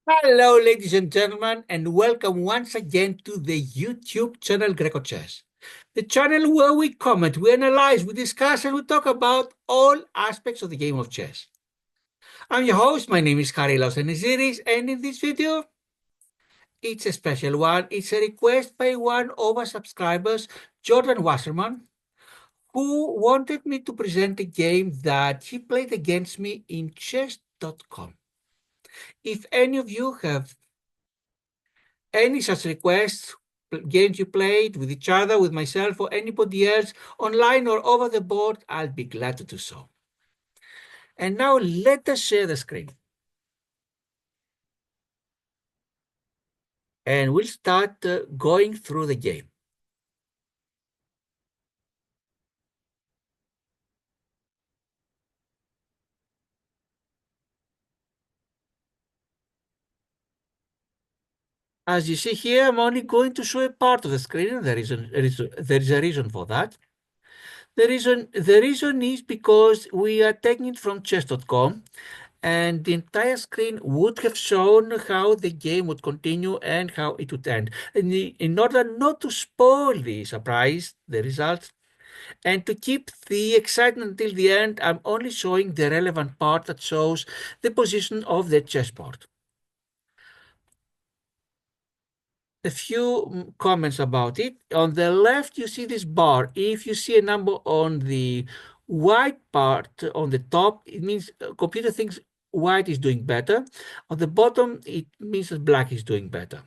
Hello, ladies and gentlemen, and welcome once again to the YouTube channel grecochess, the channel where we comment, we analyze, we discuss, and we talk about all aspects of the game of chess. I'm your host. My name is Charilaos Aneziris, and in this video, it's a special one. It's a request by one of our subscribers, Jordan Wasserman, who wanted me to present a game that he played against me in chess.com. If any of you have any such requests, games you played with each other, with myself, or anybody else, online or over the board, I'll be glad to do so. And now let us share the screen. And we'll start going through the game. As you see here, I'm only going to show a part of the screen. There is a reason for that. The reason is because we are taking it from chess.com, and the entire screen would have shown how the game would continue and how it would end. And in order not to spoil the surprise, the results, and to keep the excitement until the end, I'm only showing the relevant part that shows the position of the chessboard. A few comments about it. On the left, you see this bar. If you see a number on the white part on the top, it means computer thinks white is doing better. On the bottom, it means that black is doing better.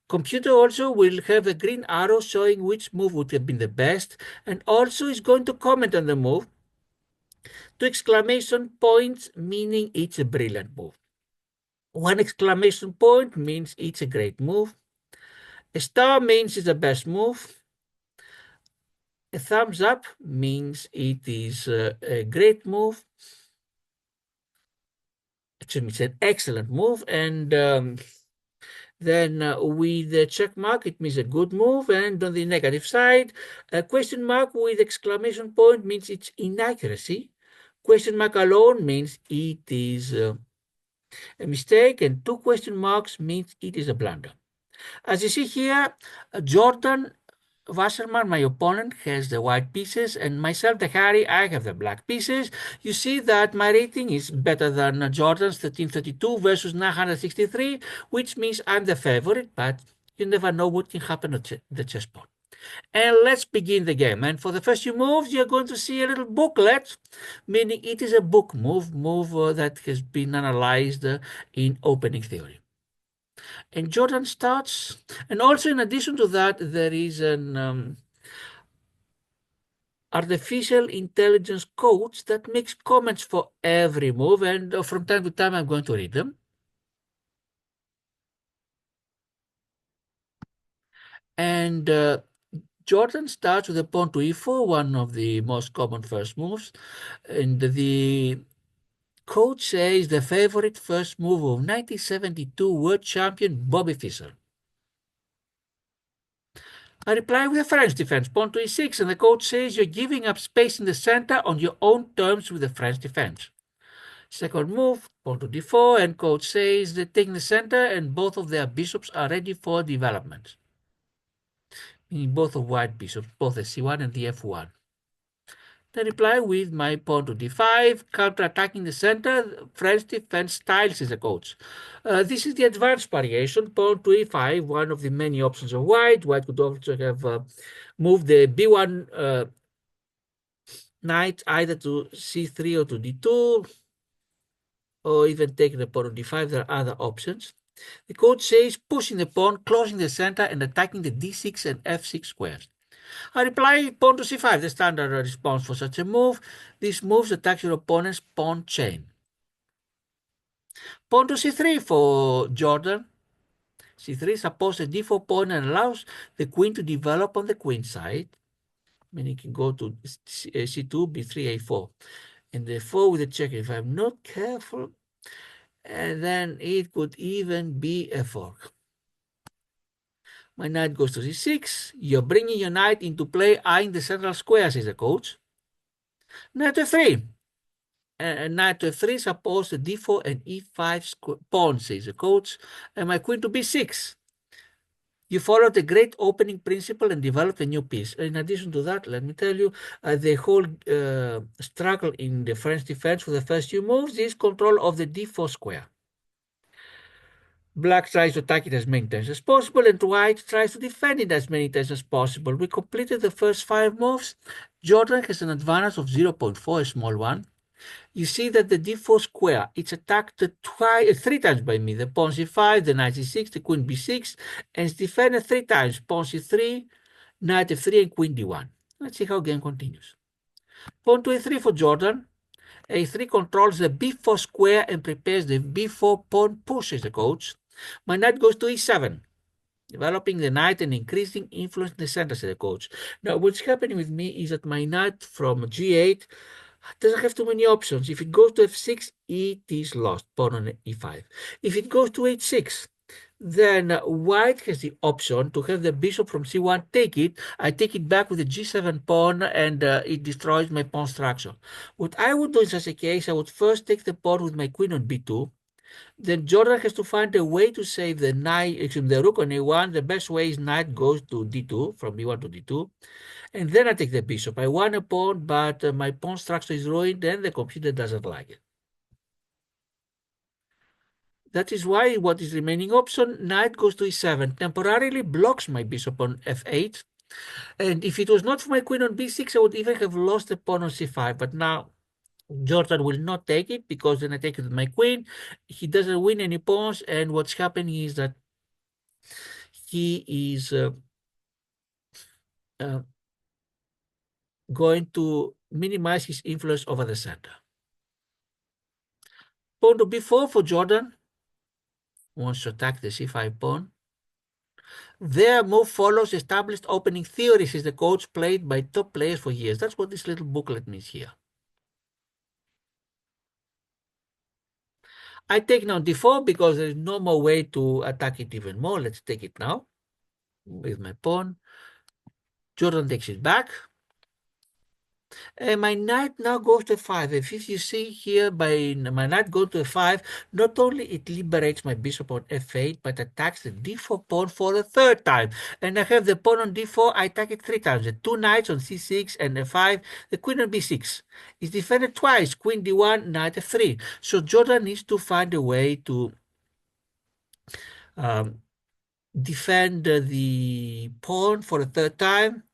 Computer also will have a green arrow showing which move would have been the best, and also is going to comment on the move. Two exclamation points meaning it's a brilliant move. One exclamation point means it's a great move. A star means it's the best move. A thumbs up means it is a great move. Actually, it's an excellent move. And then with the check mark, it means a good move. And on the negative side, a question mark with exclamation point means it's inaccuracy. Question mark alone means it is a mistake. And two question marks means it is a blunder. As you see here, Jordan Wasserman, my opponent, has the white pieces, and myself, the Harry, I have the black pieces. You see that my rating is better than Jordan's 1332 versus 963, which means I'm the favorite, but you never know what can happen at the chessboard. And let's begin the game. And for the first few moves, you're going to see a little booklet, meaning it is a book move that has been analyzed in opening theory. And Jordan starts, and also in addition to that, there is an artificial intelligence coach that makes comments for every move, and from time to time I'm going to read them. And Jordan starts with a pawn to e4, one of the most common first moves, and the coach says the favorite first move of 1972 world champion Bobby Fischer. I reply with a French defense, pawn to e6, and the coach says you're giving up space in the center on your own terms with the French defense. Second move, pawn to d4, and coach says they're taking the center and both of their bishops are ready for development. Meaning both of white bishops, both the c1 and the f1. Then reply with my pawn to d5, counter-attacking the center. French defense style, says the coach. This is the advanced variation, pawn to e5, one of the many options of white. White could also have moved the b1 knight either to c3 or to d2, or even taking the pawn on d5. There are other options. The coach says pushing the pawn, closing the center, and attacking the d6 and f6 squares. I reply pawn to c5, the standard response for such a move. This move attacks your opponent's pawn chain. Pawn to c3 for Jordan. c3 supposes a d4 pawn and allows the queen to develop on the queen side. Meaning you can go to c2, b3, a4. And the 4 with the check. If I'm not careful, and then it could even be a fork. My knight goes to c6. You're bringing your knight into play, eyeing the central square, says the coach. Knight f3. knight to f3, suppose the d4 and e5 pawn, says the coach, and my queen to b6. You followed a great opening principle and developed a new piece. In addition to that, let me tell you, the whole struggle in the French defense for the first few moves is control of the d4 square. Black tries to attack it as many times as possible, and white tries to defend it as many times as possible. We completed the first 5 moves. Jordan has an advantage of 0.4, a small one. You see that the d4 square, it's attacked 3 times by me. The pawn c5, the knight c6, the queen b6, and it's defended 3 times. Pawn c3, knight f3, and queen d1. Let's see how game continues. Pawn to a3 for Jordan. a3 controls the b4 square and prepares the b4 pawn push, as the coach. My knight goes to e7, developing the knight and increasing influence in the center, said the coach. Now, what's happening with me is that my knight from g8 doesn't have too many options. If it goes to f6, it is lost, pawn on e5. If it goes to h6, then white has the option to have the bishop from c1 take it. I take it back with the g7 pawn, and it destroys my pawn structure. What I would do in such a case, I would first take the pawn with my queen on b2. Then Jordan has to find a way to save the knight, the rook on a1. The best way is knight goes to d2, from b1 to d2. And then I take the bishop. I won a pawn, but my pawn structure is ruined, and the computer doesn't like it. That is why what is remaining option, knight goes to e7, temporarily blocks my bishop on f8. And if it was not for my queen on b6, I would even have lost the pawn on c5. But now Jordan will not take it, because then I take it with my queen. He doesn't win any pawns, and what's happening is that he is going to minimize his influence over the center. Pawn to b4 for Jordan. Wants to attack the c5 pawn. Their move follows established opening theories, is the coach played by top players for years. That's what this little booklet means here. I take now d4 because there is no more way to attack it even more. Let's take it now with my pawn. Jordan takes it back. And my knight now goes to f5. If you see here, by my knight going to f5, not only it liberates my bishop on f8, but attacks the d4 pawn for the 3rd time. And I have the pawn on d4, I attack it 3 times. The 2 knights on c6 and f5, the queen on b6. It's defended twice, queen d1, knight f3. So Jordan needs to find a way to defend the pawn for the 3rd time.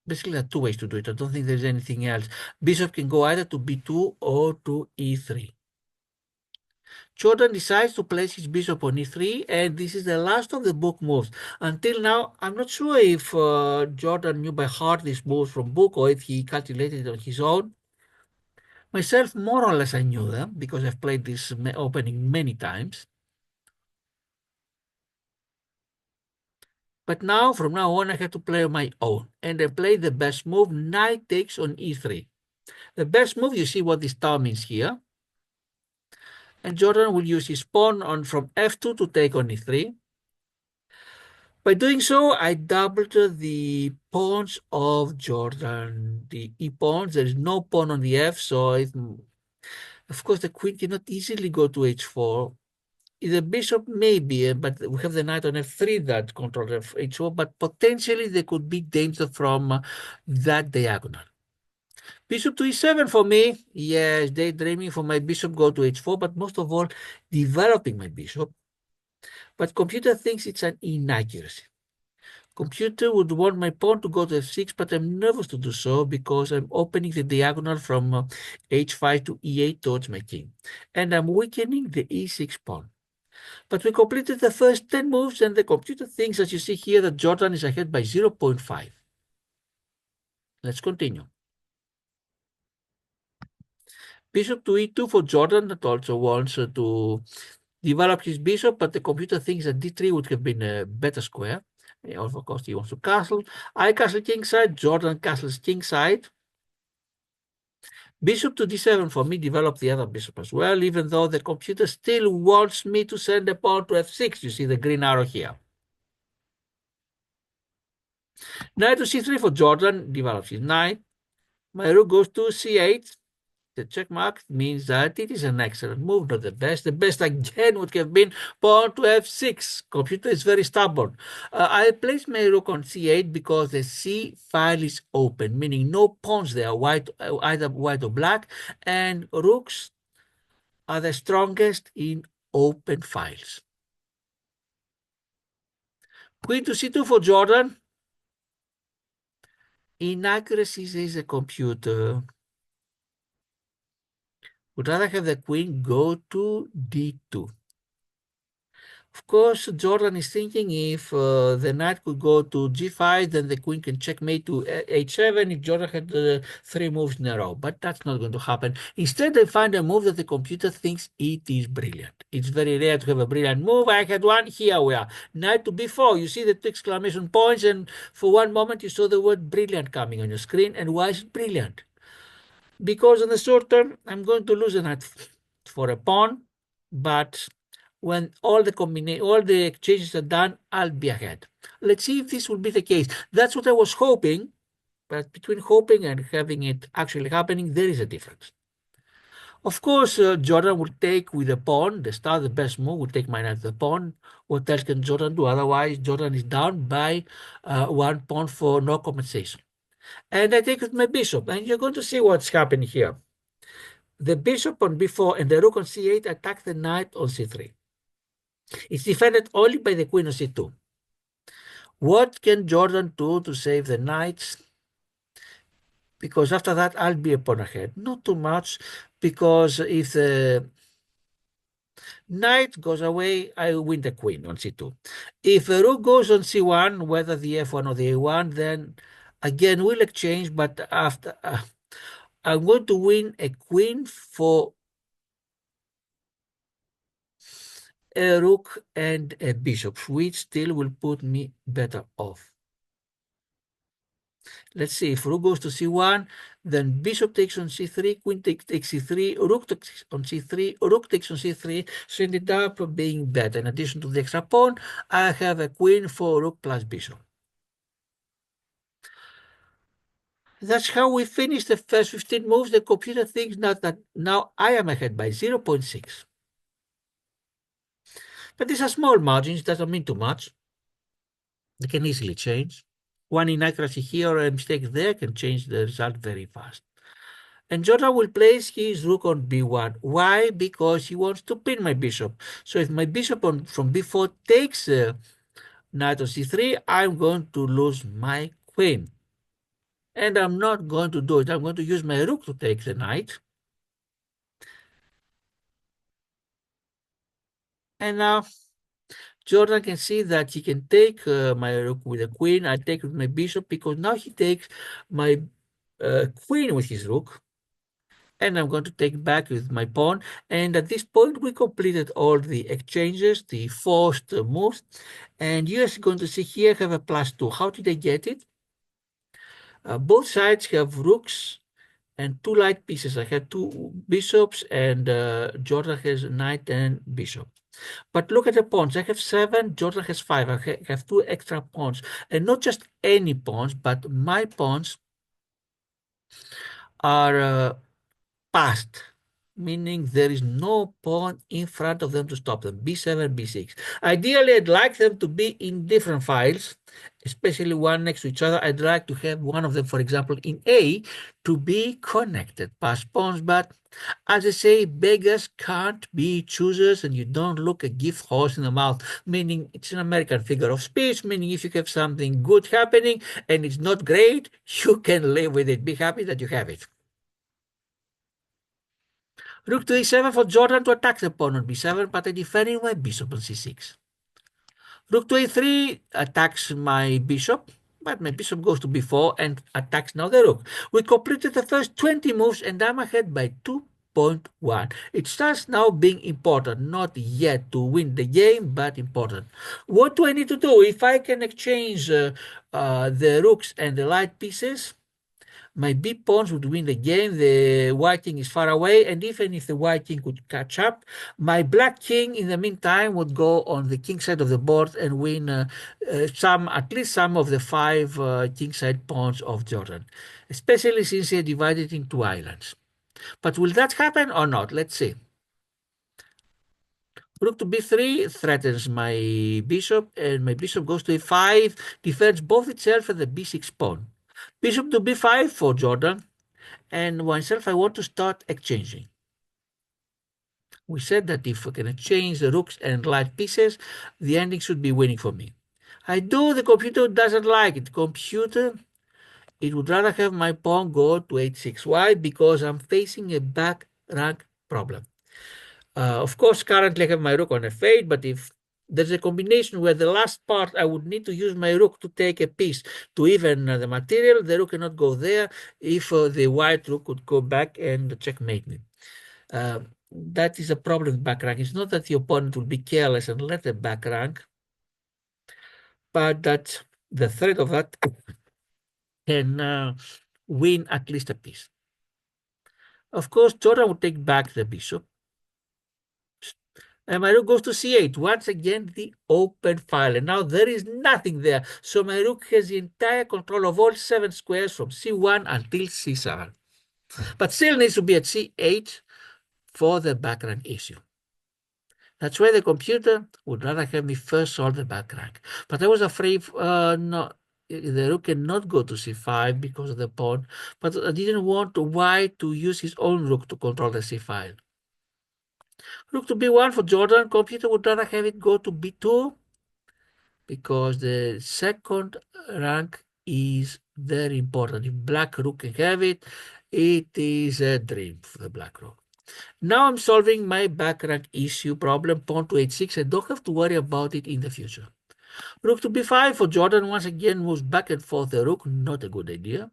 Basically, there are 2 ways to do it. I don't think there's anything else. Bishop can go either to b2 or to e3. Jordan decides to place his bishop on e3, and this is the last of the book moves. Until now, I'm not sure if Jordan knew by heart these moves from book, or if he calculated it on his own. Myself, more or less, I knew them, because I've played this opening many times. But now, from now on, I have to play on my own. And I play the best move, knight takes on e3. The best move, you see what this star means here. And Jordan will use his pawn on from f2 to take on e3. By doing so, I doubled the pawns of Jordan, the e-pawns. There is no pawn on the f, so of course the queen cannot easily go to h4. The bishop maybe, but we have the knight on f3 that controls h4, but potentially there could be danger from that diagonal. Bishop to e7 for me. Yes, daydreaming for my bishop go to h4, but most of all, developing my bishop. But computer thinks it's an inaccuracy. Computer would want my pawn to go to f6, but I'm nervous to do so because I'm opening the diagonal from h5 to e8 towards my king. And I'm weakening the e6 pawn. But we completed the first 10 moves, and the computer thinks, as you see here, that Jordan is ahead by 0.5. Let's continue. Bishop to e2 for Jordan, that also wants to develop his bishop, but the computer thinks that d3 would have been a better square. Of course, he wants to castle. I castle kingside, Jordan castles kingside. Bishop to d7 for me developed the other bishop as well, even though the computer still wants me to send a pawn to f6. You see the green arrow here. Knight to c3 for Jordan, develops his knight. My rook goes to c8. The check mark means that it is an excellent move, not the best. The best again would have been pawn to f6. Computer is very stubborn. I place my rook on c8 because the c file is open, meaning no pawns there, white, either white or black, and rooks are the strongest in open files. Queen to c2 for Jordan. Inaccuracies is a computer. Would rather have the queen go to d2. Of course, Jordan is thinking if the knight could go to g5, then the queen can checkmate to h7 if Jordan had three moves in a row. But that's not going to happen. Instead, they find a move that the computer thinks it is brilliant. It's very rare to have a brilliant move. I had one. Here we are. Knight to b4. You see the two exclamation points, and for one moment you saw the word brilliant coming on your screen. And why is it brilliant? Because in the short term, I'm going to lose a knight for a pawn, but when all the exchanges are done, I'll be ahead. Let's see if this will be the case. That's what I was hoping, but between hoping and having it actually happening, there is a difference. Of course, Jordan will take with the pawn, the best move, will take my knight to the pawn. What else can Jordan do? Otherwise, Jordan is down by one pawn for no compensation. And I take with my bishop, and you're going to see what's happening here. The bishop on b4 and the rook on c8 attack the knight on c3. It's defended only by the queen on c2. What can Jordan do to save the knights? Because after that, I'll be a pawn ahead. Not too much, because if the knight goes away, I win the queen on c2. If the rook goes on c1, whether the f1 or the a1, then again we'll exchange, but after I'm going to win a queen for a rook and a bishop, which still will put me better off. Let's see, if rook goes to c1, then bishop takes on c3, queen takes c3, rook takes on c3, rook takes on c3, so it ended up being better. In addition to the extra pawn, I have a queen for rook plus bishop. That's how we finish the first 15 moves. The computer thinks that now I am ahead by 0.6. But these are small margins, doesn't mean too much. They can easily change. One inaccuracy here or a mistake there can change the result very fast. And Jordan will place his rook on b1. Why? Because he wants to pin my bishop. So if my bishop from b4 takes knight on c3, I'm going to lose my queen. And I'm not going to do it. I'm going to use my rook to take the knight. And now Jordan can see that he can take my rook with a queen. I take with my bishop because now he takes my queen with his rook. And I'm going to take back with my pawn. And at this point, we completed all the exchanges, the forced moves. And you're going to see here have a +2. How did I get it? Both sides have rooks and two light pieces. I have two bishops, and Jordan has knight and bishop. But look at the pawns. I have 7, Jordan has 5. I have 2 extra pawns. And not just any pawns, but my pawns are passed, meaning there is no pawn in front of them to stop them, b7, b6. Ideally, I'd like them to be in different files, especially one next to each other. I'd like to have one of them, for example, in A, to be connected, pass pawns, but as I say, beggars can't be choosers, and you don't look a gift horse in the mouth, meaning it's an American figure of speech, meaning if you have something good happening and it's not great, you can live with it. Be happy that you have it. Rook to e7 for Jordan to attack the pawn on b7, but I defending my bishop on c6. Rook to a3 attacks my bishop, but my bishop goes to b4 and attacks now the rook. We completed the first 20 moves and I'm ahead by 2.1. It starts now being important, not yet to win the game, but important. What do I need to do? If I can exchange the rooks and the light pieces, My big pawns would win the game. The white king is far away, and even if the white king could catch up, my black king in the meantime would go on the king side of the board and win at least some of the five king side pawns of Jordan, especially since he divided into islands. But will that happen or not? Let's see. Rook to b3 threatens my bishop, and my bishop goes to a5, defends both itself and the b6 pawn. Bishop to b5 for Jordan, and myself I want to start exchanging. We said that if we can exchange the rooks and light pieces, the ending should be winning for me. I do, the computer doesn't like it. Computer, it would rather have my pawn go to h6. Why? Because I'm facing a back rank problem. Of course, currently I have my rook on f8, but if there's a combination where the last part I would need to use my rook to take a piece to even the material, the rook cannot go there if the white rook could go back and checkmate me. That is a problem with back rank. It's not that the opponent will be careless and let the back rank, but that the threat of that can win at least a piece. Of course, Jordan would take back the bishop. And my rook goes to c8. Once again, the open file. And now there is nothing there. So my rook has the entire control of all 7 squares from c1 until c7. But still needs to be at c8 for the back rank issue. That's why the computer would rather have me first solve the back rank. But I was afraid, no, the rook cannot go to c5 because of the pawn. But I didn't want white to use his own rook to control the c file. Rook to b1 for Jordan. Computer would rather have it go to b2 because the second rank is very important. If black rook can have it, it is a dream for the black rook. Now I'm solving my back rank issue problem, pawn to h6. I don't have to worry about it in the future. Rook to b5 for Jordan once again moves back and forth the rook, not a good idea.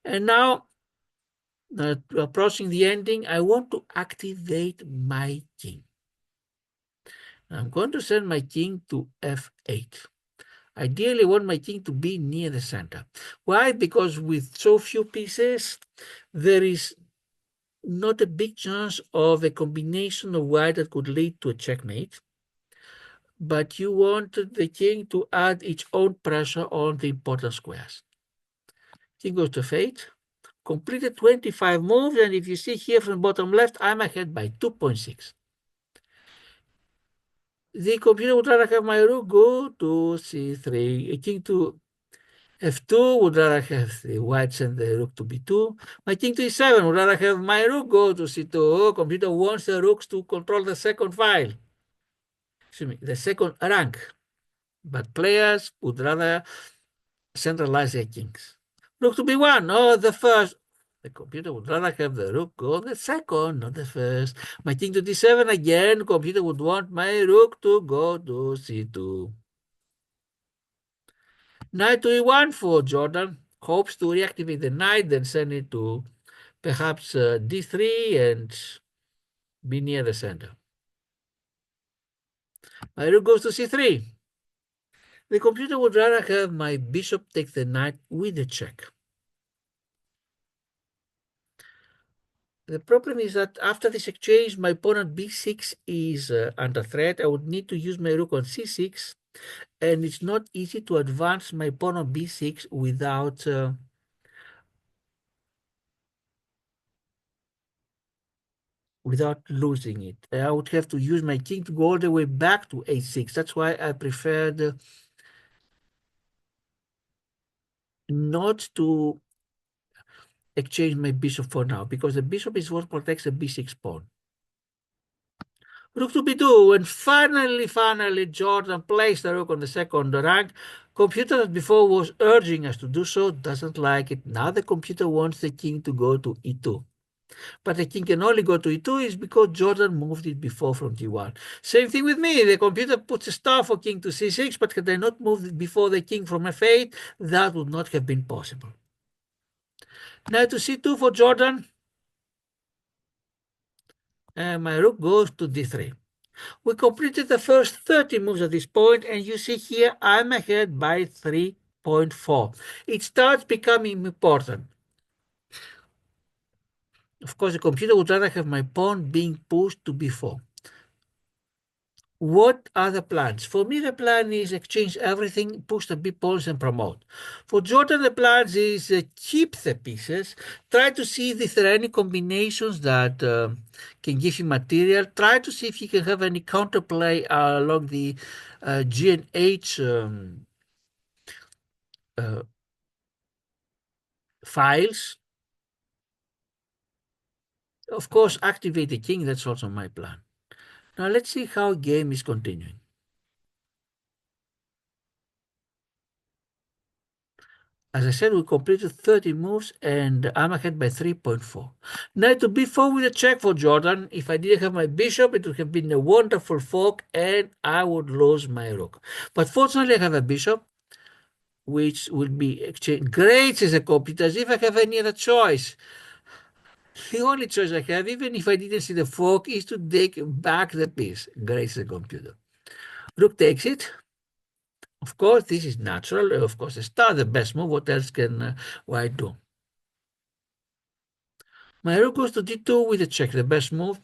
And now, approaching the ending, I want to activate my king. I'm going to send my king to f8. Ideally, I want my king to be near the center. Why? Because with so few pieces, there is not a big chance of a combination of white that could lead to a checkmate. But you want the king to add its own pressure on the important squares. King goes to f8. Completed 25 moves, and if you see here from bottom left, I'm ahead by 2.6. The computer would rather have my rook go to c3, a king to f2 would rather have the white send the rook to b2. My king to e7 would rather have my rook go to c2. Computer wants the rooks to control the second file. Excuse me, the second rank. But players would rather centralize their kings. Rook to b1, oh, the first. The computer would rather have the rook go the second, not the first. My king to d7 again. Computer would want my rook to go to c2. Knight to e1 for Jordan. Hopes to reactivate the knight, then send it to perhaps d3 and be near the center. My rook goes to c3. The computer would rather have my bishop take the knight with a check. The problem is that after this exchange, my pawn on b6 is under threat. I would need to use my rook on c6, and it's not easy to advance my pawn on b6 without losing it. I would have to use my king to go all the way back to a6. That's why I preferred not to exchange my bishop for now, because the bishop is what protects the b6 pawn. Rook to b2, and finally, Jordan placed the rook on the second rank. Computer that before was urging us to do so doesn't like it. Now the computer wants the king to go to e2. But the king can only go to e2 is because Jordan moved it before from g1. Same thing with me. The computer puts a star for king to c6, but had I not moved it before the king from f8, that would not have been possible. Knight to c2 for Jordan. And my rook goes to d3. We completed the first 30 moves at this point, and you see here I'm ahead by 3.4. It starts becoming important. Of course, the computer would rather have my pawn being pushed to b4. What are the plans? For me, the plan is exchange everything, push the big pawns and promote. For Jordan, the plans is keep the pieces, try to see if there are any combinations that can give him material, try to see if he can have any counterplay along the G and H uh, files. Of course, activate the king, that's also my plan. Now let's see how game is continuing. As I said, we completed 30 moves and I'm ahead by 3.4. Knight to b4 with a check for Jordan. If I didn't have my bishop, it would have been a wonderful fork and I would lose my rook. But fortunately, I have a bishop, which will be exchanged. Great, says the computer, as if I have any other choice. The only choice I have, even if I didn't see the fork, is to take back the piece. Great, says the computer. Rook takes it. Of course, this is natural. Of course, a star, the best move. What else can white do? My rook goes to d2 with a check, the best move.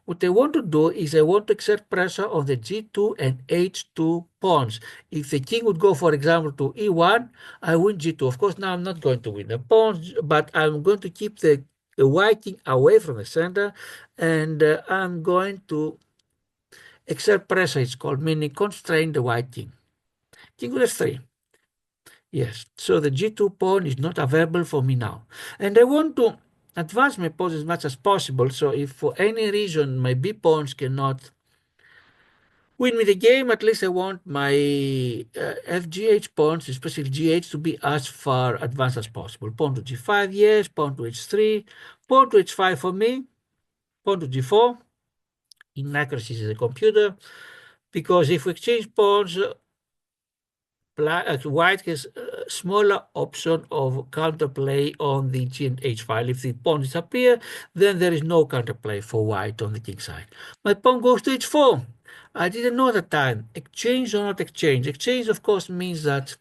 What I want to do is I want to exert pressure on the g2 and h2 pawns. If the king would go, for example, to e1, I win g2. Of course, now I'm not going to win the pawns, but I'm going to keep the white king away from the center, and I'm going to exert pressure, it's called, meaning constrain the white king. King with f3. Yes, so the g2 pawn is not available for me now. And I want to advance my pawn as much as possible, so if for any reason my b pawns cannot win me the game, at least I want my fgh pawns, especially gh, to be as far advanced as possible. Pawn to g5, yes, pawn to h3, pawn to h5 for me, pawn to g4, inaccuracies in the computer, because if we exchange pawns, white has a smaller option of counterplay on the G and H file. If the pawn disappear, then there is no counterplay for white on the king side. My pawn goes to h4. I didn't know at the time. Exchange or not exchange? Exchange, of course, means that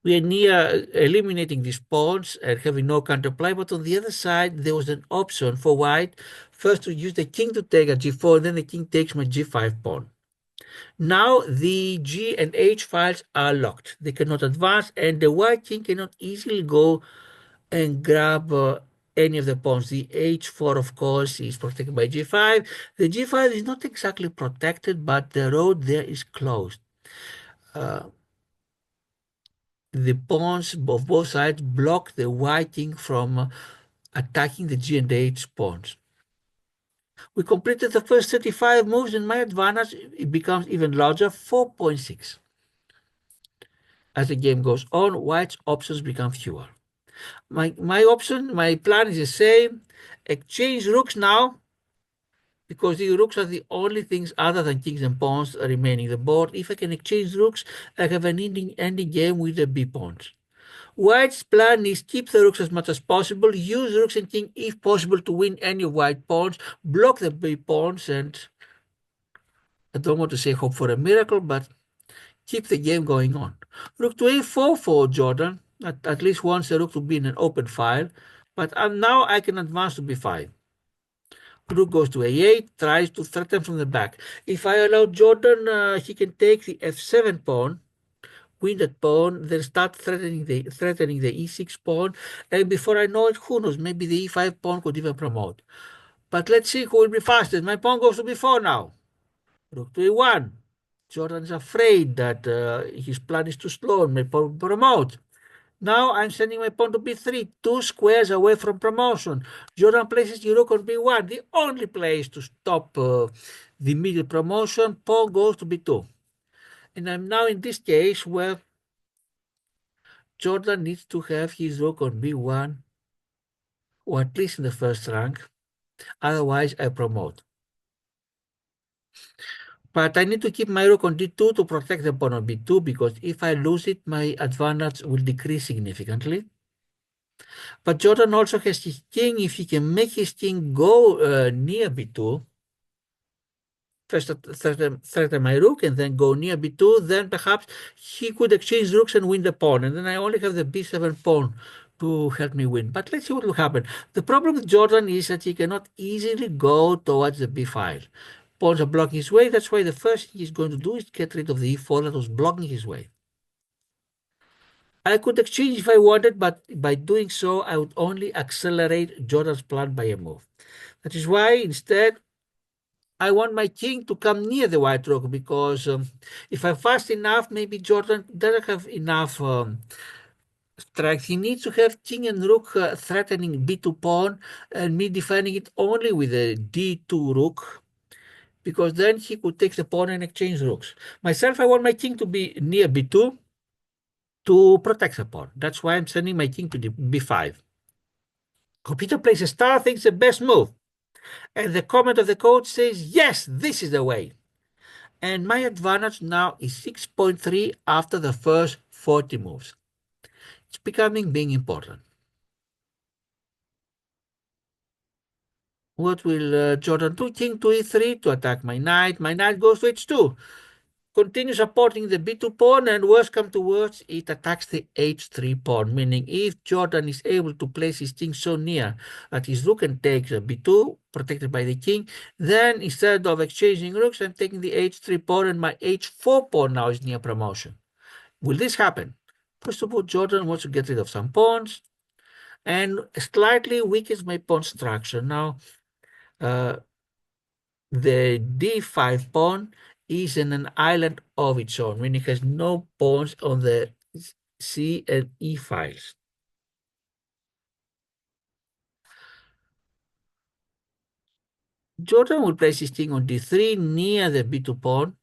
we are near eliminating these pawns and having no counterplay, but on the other side, there was an option for white first to use the king to take a g4, and then the king takes my g5 pawn. Now the G and H files are locked. They cannot advance, and the white king cannot easily go and grab any of the pawns. The H4, of course, is protected by G5. The G5 is not exactly protected, but the road there is closed. The pawns of both sides block the white king from attacking the G and H pawns. We completed the first 35 moves, and my advantage it becomes even larger, 4.6. As the game goes on, white's options become fewer. My plan is the same. Exchange rooks now, because the rooks are the only things other than kings and pawns remaining the board. If I can exchange rooks, I have an ending game with the b pawns. White's plan is keep the rooks as much as possible, use rooks and king if possible to win any white pawns, block the b pawns, and I don't want to say hope for a miracle, but keep the game going on. Rook to a4 for Jordan. At least wants the rook to be in an open file. But now I can advance to b5. Rook goes to a8, tries to threaten from the back. If I allow Jordan, he can take the f7 pawn, win that pawn, then start threatening the e6 pawn. And before I know it, who knows, maybe the e5 pawn could even promote. But let's see who will be fastest. My pawn goes to b4 now. Rook to a1. Jordan is afraid that his plan is too slow and may promote. Now I'm sending my pawn to b3, 2 squares away from promotion. Jordan places the rook on b1, the only place to stop the middle promotion. Pawn goes to b2. And I'm now in this case where Jordan needs to have his rook on b1, or at least in the first rank. Otherwise, I promote. But I need to keep my rook on d2 to protect the pawn on b2, because if I lose it, my advantage will decrease significantly. But Jordan also has his king. If he can make his king go near b2, first threaten my rook and then go near b2, then perhaps he could exchange rooks and win the pawn. And then I only have the b7 pawn to help me win. But let's see what will happen. The problem with Jordan is that he cannot easily go towards the b file. Pawns are blocking his way. That's why the first thing he's going to do is get rid of the e4 that was blocking his way. I could exchange if I wanted, but by doing so, I would only accelerate Jordan's plan by a move. That is why instead I want my king to come near the white rook, because if I'm fast enough, maybe Jordan doesn't have enough strength. He needs to have king and rook threatening b2 pawn, and me defending it only with a d2 rook, because then he could take the pawn and exchange rooks. Myself, I want my king to be near b2 to protect the pawn. That's why I'm sending my king to the b5. Computer plays a star, thinks the best move. And the comment of the coach says, yes, this is the way. And my advantage now is 6.3 after the first 40 moves. It's becoming being important. What will Jordan do? King to e3 to attack my knight. My knight goes to h2. Continue supporting the b2 pawn, and worse come to worse, it attacks the h3 pawn, meaning if Jordan is able to place his king so near that his rook can take the b2, protected by the king, then instead of exchanging rooks, I'm taking the h3 pawn, and my h4 pawn now is near promotion. Will this happen? First of all, Jordan wants to get rid of some pawns and slightly weakens my pawn structure. Now, the d5 pawn is in an island of its own, meaning it has no pawns on the c and e files. Jordan will place his king on d3 near the b2 pawn,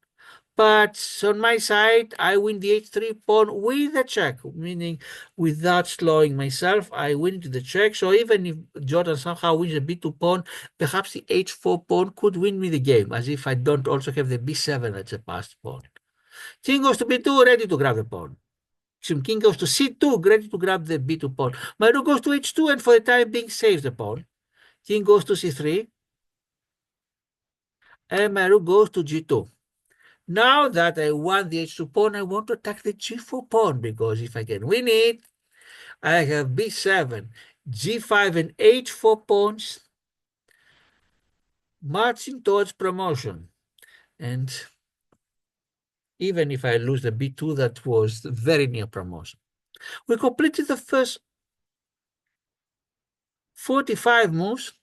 but on my side, I win the h3 pawn with a check, meaning without slowing myself, I win into the check. So even if Jordan somehow wins the b2 pawn, perhaps the h4 pawn could win me the game, as if I don't also have the b7 as a passed pawn. King goes to b2, ready to grab the pawn. King goes to c2, ready to grab the b2 pawn. My rook goes to h2, and for the time being saves the pawn. King goes to c3, and my rook goes to g2. Now that I won the h2 pawn, I want to attack the g4 pawn, because if I can win it, I have b7, g5, and h4 pawns marching towards promotion. And even if I lose the b2, that was very near promotion. We completed the first 45 moves,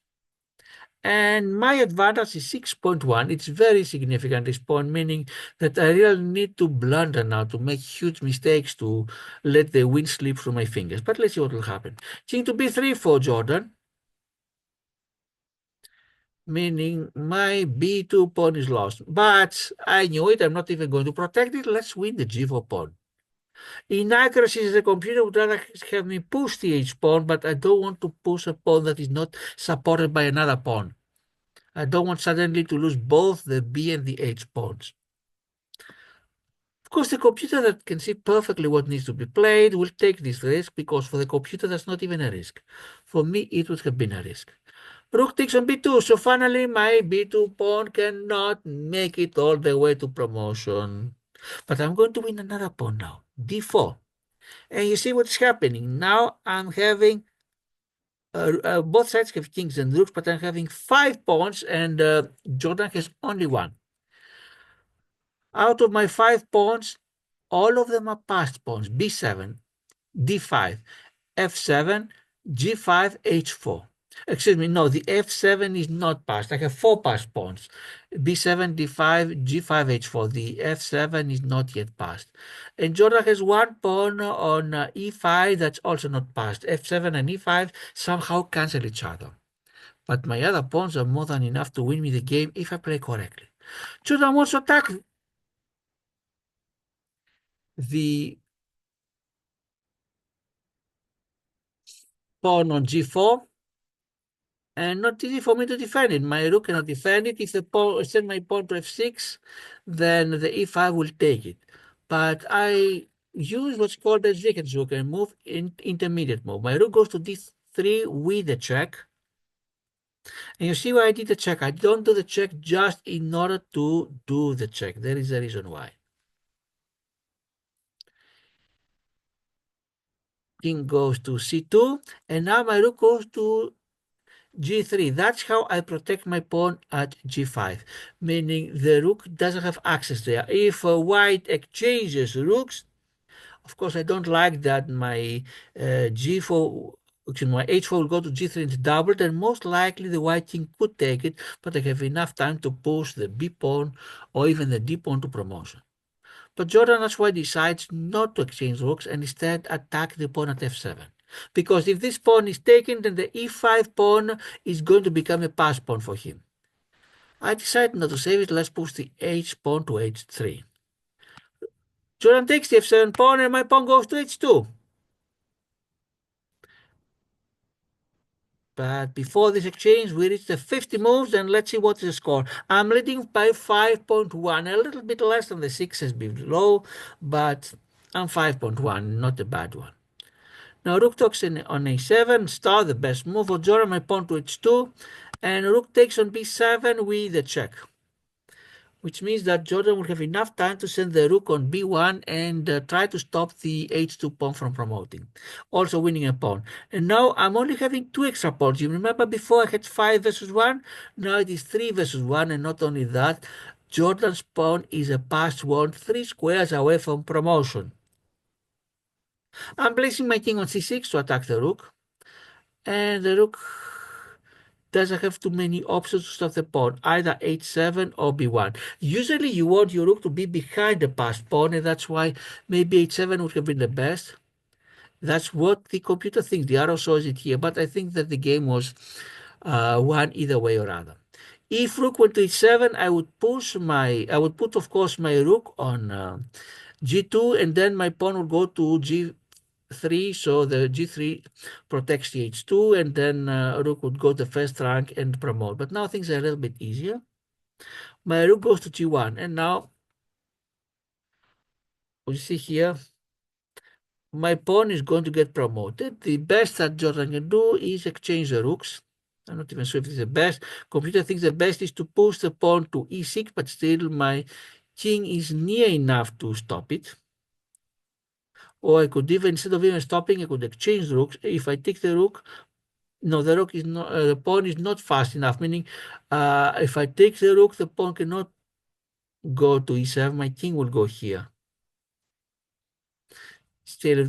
and my advantage is 6.1. It's very significant, this point, meaning that I really need to blunder now, to make huge mistakes, to let the win slip through my fingers. But let's see what will happen. King to b3 for Jordan, meaning my b2 pawn is lost. But I knew it. I'm not even going to protect it. Let's win the g4 pawn. Inaccuracies, the computer would rather have me push the h pawn, but I don't want to push a pawn that is not supported by another pawn. I don't want suddenly to lose both the b and the h pawns. Of course, the computer that can see perfectly what needs to be played will take this risk, because for the computer that's not even a risk. For me, it would have been a risk. Rook takes on b2, so finally my b2 pawn cannot make it all the way to promotion. But I'm going to win another pawn now, d4. And you see what's happening. Now I'm having, both sides have kings and rooks, but I'm having 5 pawns, and Jordan has only 1. Out of my 5 pawns, all of them are passed pawns, b7, d5, f7, g5, h4. Excuse me, no, the f7 is not passed. I have 4 passed pawns, b7, d5, g5, h4. The f7 is not yet passed. And Jordan has 1 pawn on e5 that's also not passed. f7 and e5 somehow cancel each other. But my other pawns are more than enough to win me the game if I play correctly. Jordan wants to attack the pawn on g4, and not easy for me to defend it. My rook cannot defend it. If the pawn send my pawn to f6, then the e5 will take it. But I use what's called the Ziegfeld and move in intermediate move. My rook goes to d3 with the check. And you see why I did the check. I don't do the check just in order to do the check. There is a reason why. king goes to c2, and now my rook goes to g3. That's how I protect my pawn at g5, meaning the rook doesn't have access there. If white exchanges rooks, of course I don't like that my g4, my h4 will go to g3 and doubled, and most likely the white king could take it, but I have enough time to push the b pawn or even the d pawn to promotion. But Jordan, that's why, decides not to exchange rooks and instead attack the pawn at f7. Because if this pawn is taken, then the e5 pawn is going to become a pass pawn for him. I decided not to save it. Let's push the h pawn to h3. Jordan takes the f7 pawn and my pawn goes to h2. But before this exchange, we reached the 50 moves, and let's see what is the score. I'm leading by 5.1, a little bit less than the 6 has been below, but I'm 5.1, not a bad one. Now rook takes on a7, star, the best move for Jordan, my pawn to h2, and rook takes on b7 with a check, which means that Jordan will have enough time to send the rook on b1 and try to stop the h2 pawn from promoting, also winning a pawn. And now I'm only having 2 extra pawns. You remember before I had 5 versus 1? Now it is 3 versus 1, and not only that, Jordan's pawn is a passed one 3 squares away from promotion. I'm placing my king on c6 to attack the rook, and the rook doesn't have too many options to stop the pawn, either h7 or b1. Usually you want your rook to be behind the passed pawn, and that's why maybe h7 would have been the best. That's what the computer thinks. The arrow shows it here, but I think that the game was won either way or other. If rook went to h7, I would put, of course, my rook on g2, and then my pawn would go to g3, so the g3 protects the h2, and then rook would go to first rank and promote. But now things are a little bit easier. My rook goes to g1, and now we see here my pawn is going to get promoted. The best that Jordan can do is exchange the rooks. I'm not even sure if it's the best. Computer thinks the best is to push the pawn to e6, but still my king is near enough to stop it. Or I could even, instead of even stopping, I could exchange the rooks. If I take the rook, no, the rook is not, the pawn is not fast enough, meaning if I take the rook, the pawn cannot go to e7, my king will go here. Still,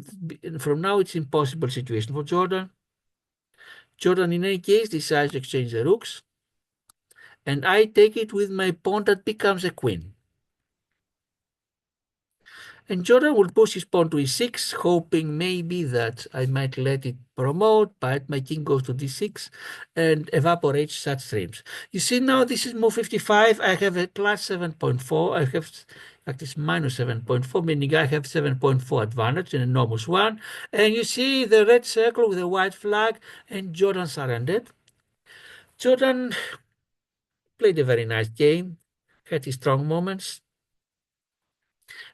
from now it's impossible situation for Jordan. Jordan, in any case, decides to exchange the rooks, and I take it with my pawn that becomes a queen. And Jordan will push his pawn to e6, hoping maybe that I might let it promote, but my king goes to d6 and evaporates such streams. You see now this is move 55. I have a plus 7.4. I have like this minus 7.4, meaning I have 7.4 advantage, an enormous one. And you see the red circle with the white flag, and Jordan surrendered. Jordan played a very nice game, had his strong moments.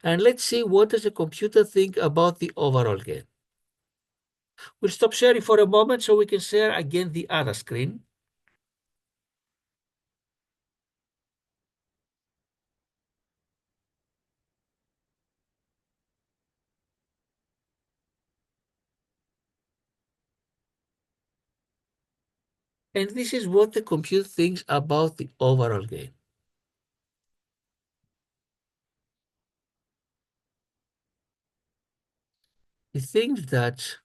And let's see what does the computer think about the overall game. We'll stop sharing for a moment so we can share again the other screen. And this is what the computer thinks about the overall game. It thinks that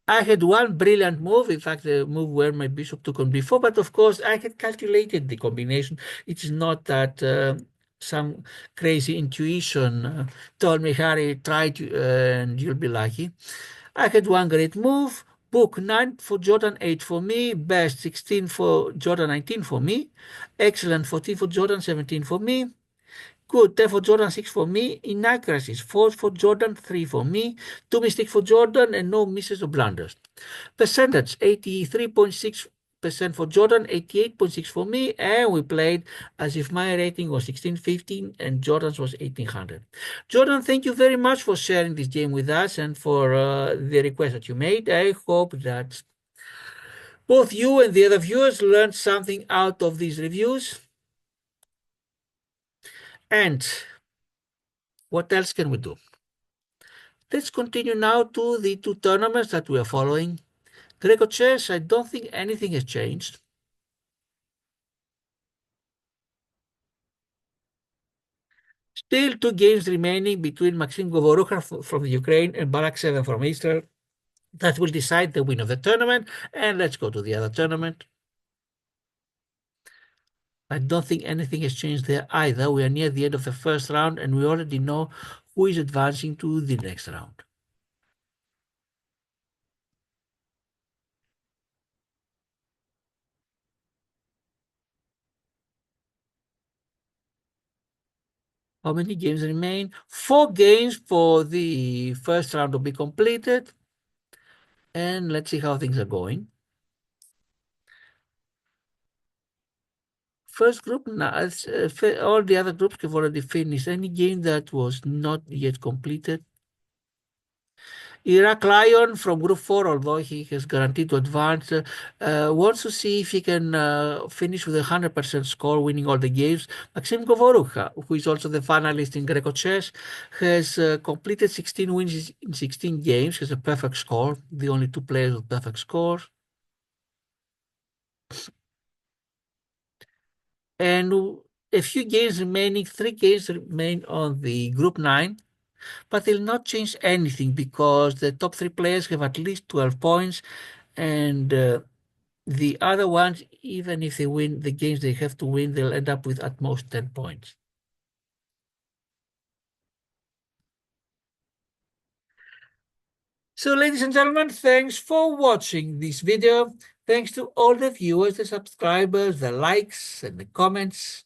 I had one brilliant move, in fact, the move where my bishop took on b4, but of course I had calculated the combination. It's not that some crazy intuition told me, Harry, try to, and you'll be lucky. I had one great move, book 9 for Jordan, 8 for me, best 16 for Jordan, 19 for me, excellent 14 for Jordan, 17 for me. Good, 10 for Jordan, 6 for me. Inaccuracies, 4 for Jordan, 3 for me. 2 mistakes for Jordan, and no misses or blunders. Percentage, 83.6% for Jordan, 88.6 for me. And we played as if my rating was 1615 and Jordan's was 1800. Jordan, thank you very much for sharing this game with us and for the request that you made. I hope that both you and the other viewers learned something out of these reviews. And what else can we do? Let's continue now to the two tournaments that we are following. Grecochess, I don't think anything has changed. Still two games remaining between Maxim Govorukha from the Ukraine and Barak 7 from Israel. That will decide the winner of the tournament. And let's go to the other tournament. I don't think anything has changed there either. We are near the end of the first round and we already know who is advancing to the next round. How many games remain? 4 games for the first round to be completed. And let's see how things are going. First group, all the other groups have already finished. Any game that was not yet completed. Iraq Lion from Group 4, although he has guaranteed to advance, wants to see if he can finish with a 100% score, winning all the games. Maxim Govorukha, who is also the finalist in grecochess, has completed 16 wins in 16 games, has a perfect score, the only two players with perfect scores. And a few games remaining, 3 games remain on the Group 9. But they'll not change anything because the top 3 players have at least 12 points and the other ones, even if they win the games they have to win, they'll end up with at most 10 points. So ladies and gentlemen, thanks for watching this video. Thanks to all the viewers, the subscribers, the likes and the comments.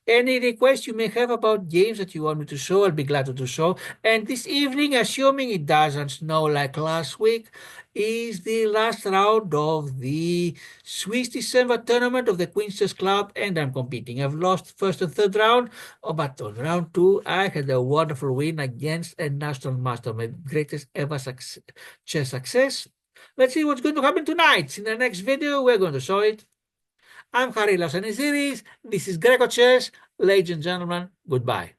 Any requests you may have about games that you want me to show, I'll be glad to do so. And this evening, assuming it doesn't snow like last week, is the last round of the Swiss December tournament of the Queen's Chess Club, and I'm competing. I've lost first and third round, but on round 2, I had a wonderful win against a national master, my greatest ever chess success. Let's see what's going to happen tonight. In the next video, we're going to show it. I'm Charilaos Aneziris. This is Greco Chess. Ladies and gentlemen, goodbye.